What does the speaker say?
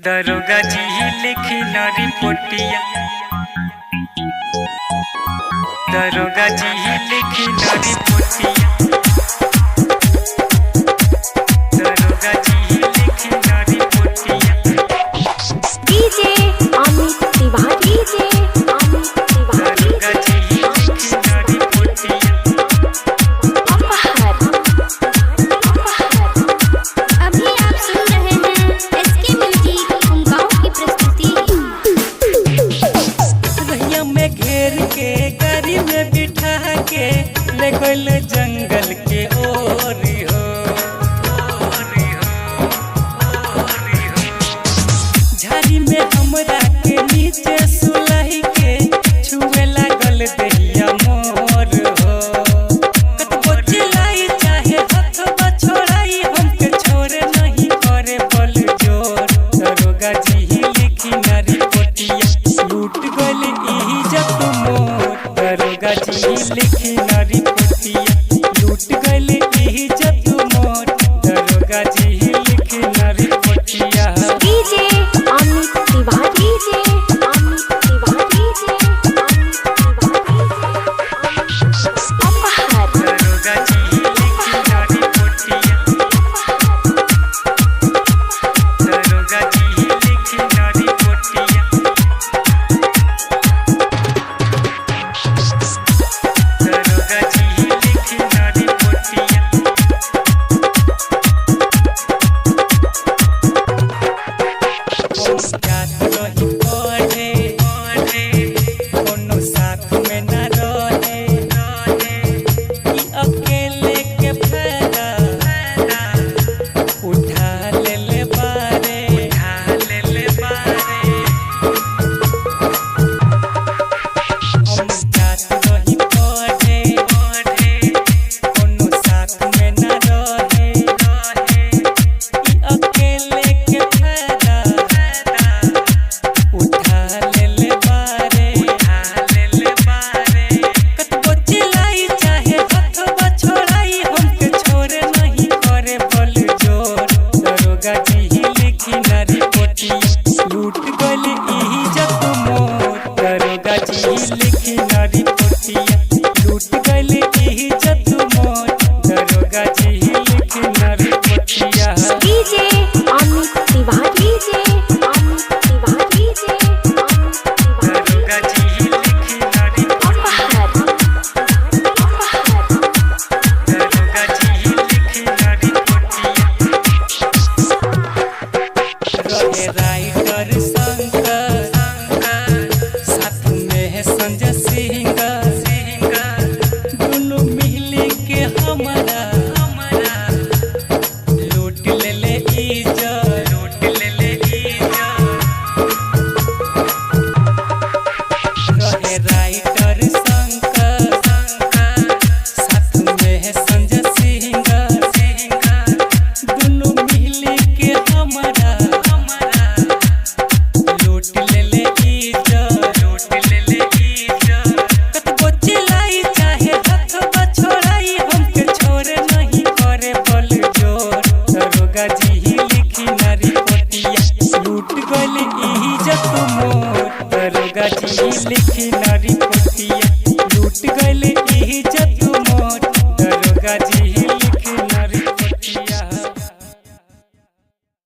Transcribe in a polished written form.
दरोगा जी लिखी न रिपोर्टिया। दरोगा जी लिखी न रिपोर्टिया। दरोगा जी लिखी न रिपोर्टिया। DJ Amit Tiwari, DJ Amit Tiwari. दरोगा जी लिखी न रिपोर्टिया। अपहर अभी आप सुन रहे हैं एसके म्यूजिक उमगांव की प्रस्तुति। रैया में घेर के गाड़ी में बिठा के ले गइल जंगल के ओरी हो। झाड़ी में हमरा के नीचे सुलही के छुए लागल दहिया मोर हो। कतबो चिल्लाई चाहे हथवा छोड़ाई हमके छोड़े नहीं करे बल जोर। दरोगा जी लिखी न रिपोर्टिया। लूट गइल इज्जत मोर। दरोगा जी लिखी न रिपोर्टिया। लूट गइल इज्जत मोर। दरोगा जी लिखी न रिपोर्टिया। DJ Amit Tiwari, DJ Amit Tiwari, DJ Amit Tiwari. अपहर दरोगा जी लिखी न रिपोर्टिया। दरोगा जी लिखी न रिपोर्टिया। दरोगा जी लिखी न रिपोर्टिया। जात रही पढ़े कोनो साथ में न रहे। ई अकेले के फायदा उठा ले बारे। हम जात रही पढ़े कोनो साथ में न रहे। ई अकेले के फायदा उठा ले बारे। कतबो चिल्लाई चाहे हथवा छोड़ाई हमके छोड़े नहीं करे बल जोर। दरोगा जी लिखी न रिपोर्टिया। लूट गइल इज्जत मोर। दरोगा जी लिखी न रिपोर्टिया। लूट गइल इज्जत मोर। दरोगा जी लिखी न रिपोर्टिया। DJ Amit Tiwari, DJ Amit Tiwari, DJ Amit Tiwari. दरोगा जी लिखी न रिपोर्टिया। दरोगा जी लिखी न रिपोर्टिया। रहे राइटर संग